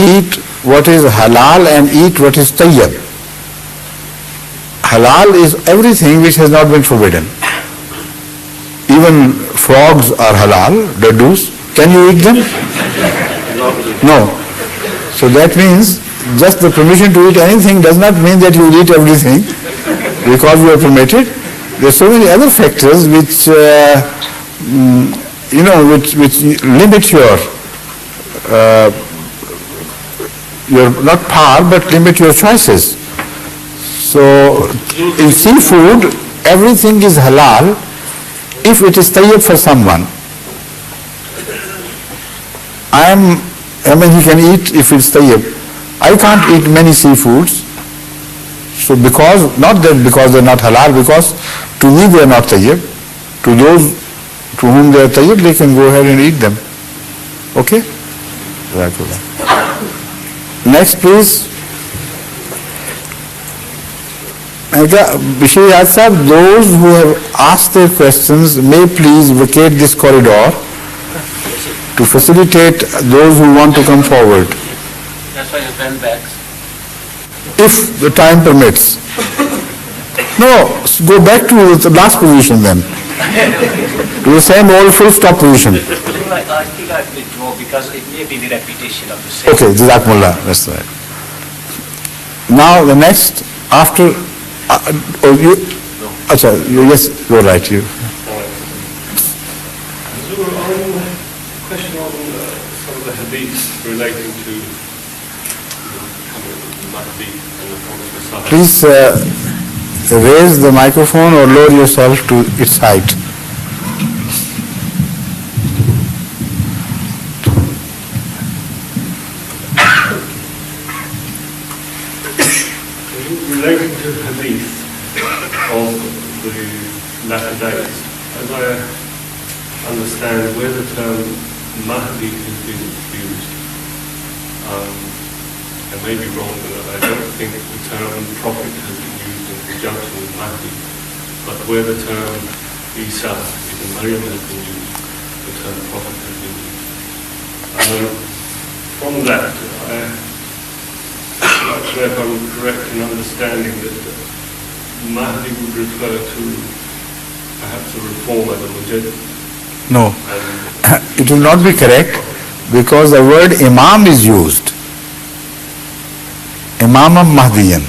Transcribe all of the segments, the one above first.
eat what is halal and eat what is tayyib. Halal is everything which has not been forbidden. Even frogs are halal, dadus. Can you eat them? No. So that means just the permission to eat anything does not mean that you will eat everything because you are permitted. There are so many other factors which which limit your not power but limit your choices. So in seafood, everything is halal if it is tayyib for someone. He can eat if it's tayyib. I can't eat many seafoods. So not because they're not halal, because to me they are not tayyib. To those to whom they are tayyib, they can go ahead and eat them. Okay? Next, please. Bishiyat Sahib, those who have asked their questions may please vacate this corridor to facilitate those who want to come forward. That's why you bend back. If the time permits. No, go back to the last position then. To the same old full stop position. I think I withdraw because it may be the repetition of the same. Okay, Jazakumullah, that's right. Now the next, after, yes, you're right, you. Question on some of the hadiths relating to Mahdi and the Prophet Messiah. Please raise the microphone or lower yourself to its height. Relating to the hadith of the latter days, as I understand where the term Mahdi has been used, I may be wrong, but I don't think the term prophet has been used in conjunction with Mahdi, but where the term Isa ibn Maryam has been used, the term prophet has been used. From that, I'm not sure if I'm correct in understanding that Mahdi would refer to perhaps a reformer, the Mujaddid. No, it will not be correct because the word Imam is used. Imam Mahdiyan.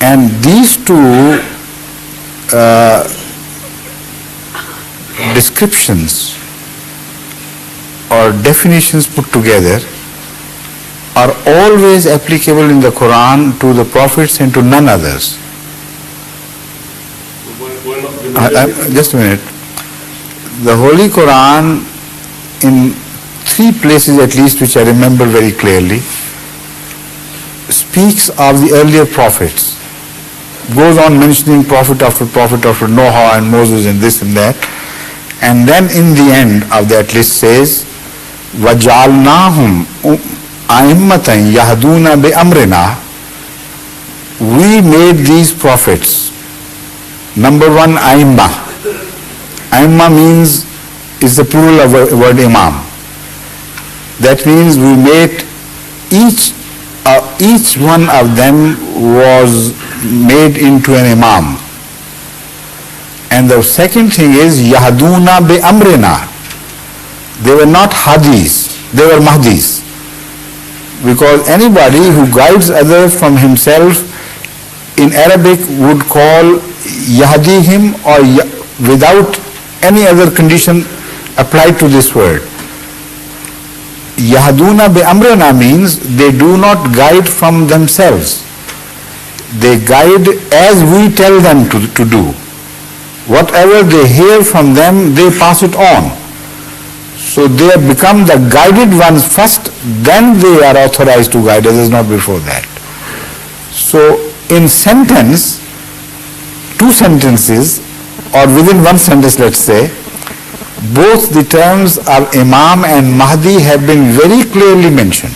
And these two descriptions or definitions put together are always applicable in the Quran to the prophets and to none others. Just a minute. The Holy Quran, in 3 places at least, which I remember very clearly, speaks of the earlier prophets. Goes on mentioning prophet after Noah and Moses and this and that. And then in the end of that list says, وَجَعَلْنَاهُمْ أَئِمَّةً يَهْدُونَ بِأَمْرِنَا. We made these prophets. Number 1, Aimma. Aimma is the plural of the word Imam. That means we made each one of them was made into an Imam. And the second thing is Yahduna bi Amrina. They were not Hadis, they were Mahdis. Because anybody who guides others from himself in Arabic would call Yahdihim or without any other condition applied to this word. Yahduna bi Amrina means they do not guide from themselves. They guide as we tell them to do. Whatever they hear from them, they pass it on. So they have become the guided ones first, then they are authorized to guide others, not before that. So in sentence, 2 sentences, or within 1 sentence, let's say, both the terms of Imam and Mahdi have been very clearly mentioned.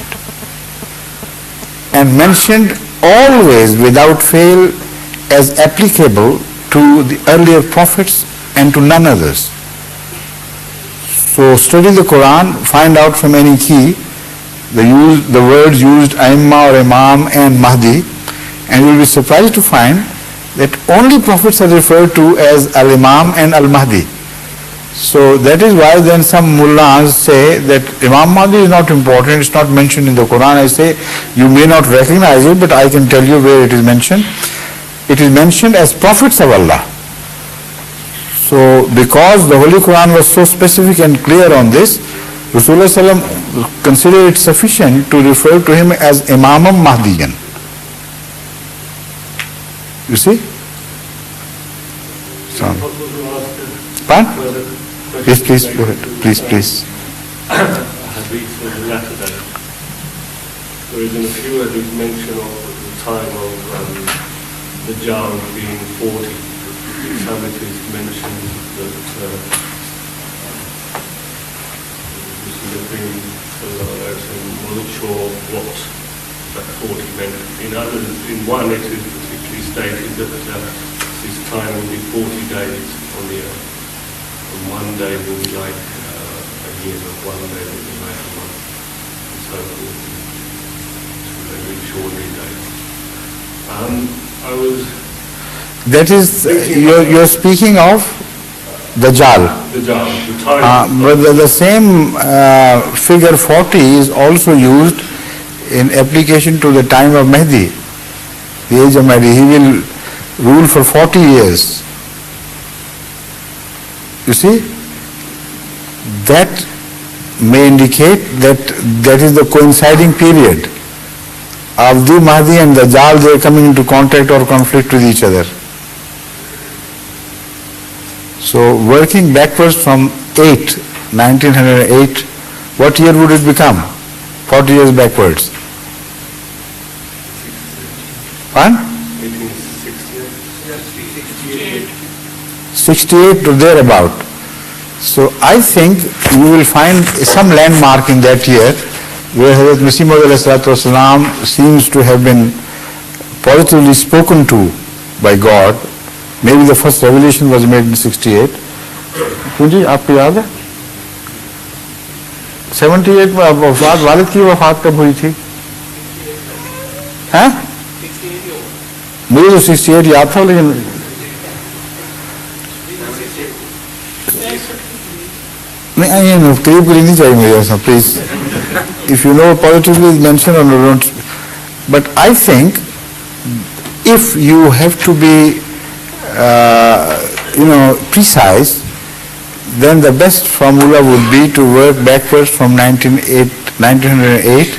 And mentioned always without fail as applicable to the earlier prophets and to none others. So study the Quran, find out from any key the words used Aimma or Imam and Mahdi, and you'll be surprised to find that only prophets are referred to as Al-Imam and Al-Mahdi. So that is why then some mullahs say that Imam Mahdi is not important, it's not mentioned in the Quran. I say, you may not recognize it, but I can tell you where it is mentioned. It is mentioned as prophets of Allah. So because the Holy Quran was so specific and clear on this, Rasulullah sallam considered it sufficient to refer to him as Imamam Mahdiyan. You see? So, pardon? Please, go ahead. Please. Hadith of the latter day. There is in a few hadith mention of the time of the Dajjal being 40. Some it is mentioned that Muslim Queen wasn't sure what that 40 meant. In others, in one it is particularly stated that his time will be 40 days on the earth. And one day will be like a year, one day will be like a month, and so forth. So they're extraordinary days. That is, you're speaking of Dajjal. Dajjal, the time. But the same figure 40 is also used in application to the time of Mahdi, the age of Mahdi. He will rule for 40 years. You see, that may indicate that is the coinciding period of the Mahdi and the Dajjal. They are coming into contact or conflict with each other. So working backwards from 1908, what year would it become? 40 years backwards. Pardon? 68 or thereabout. So I think you will find some landmark in that year where Hazrat Masih Maud seems to have been positively spoken to by God. Maybe the first revelation was made in 68. Kunji, आपको याद है? 78 में वफात, वालिद की वफात कब हुई थी? हैं? मुझे तो 68 याद था, लेकिन नहीं करीब नहीं चाहिए मुझे ऐसा, please. If you know positively mention or don't, but I think if you have to be precise, then the best formula would be to work backwards from 1908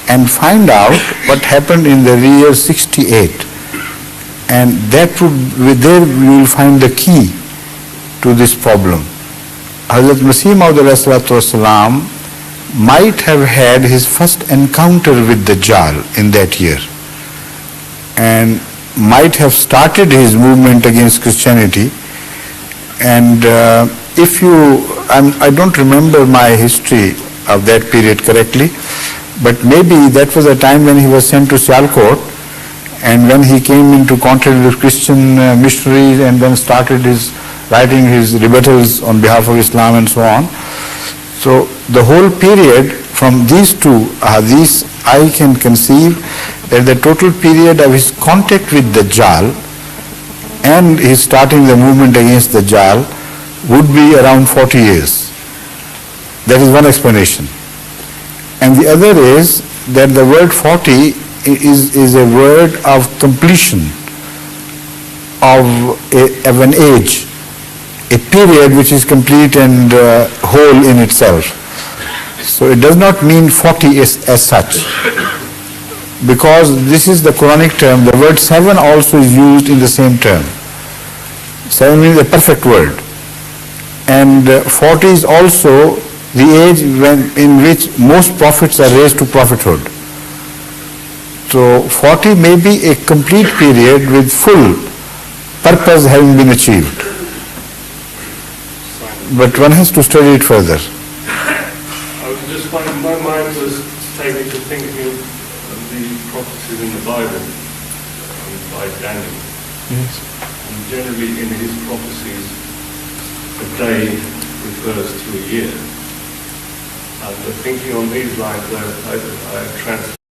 and find out what happened in the year 68, and that would, there you will find the key to this problem. Hazrat Masih Maud might have had his first encounter with Dajjal in that year and might have started his movement against Christianity. And if you, I don't remember my history of that period correctly, but maybe that was a time when he was sent to Sialkot, and when he came into contact with Christian missionaries and then started writing his rebuttals on behalf of Islam and so on. So the whole period from these two hadiths, I can conceive that the total period of his contact with Dajjal and his starting the movement against Dajjal would be around 40 years. That is one explanation. And the other is that the word 40 is a word of completion of an age, a period which is complete and whole in itself. So it does not mean 40 as such, because this is the Quranic term. The word 7 also is used in the same term. 7 means a perfect word. And 40 is also the age in which most prophets are raised to prophethood. So 40 may be a complete period with full purpose having been achieved. But one has to study it further. My mind was taken to thinking of the prophecies in the Bible by Daniel. Yes. And generally in his prophecies, a day refers to a year. And thinking on these lines, I trans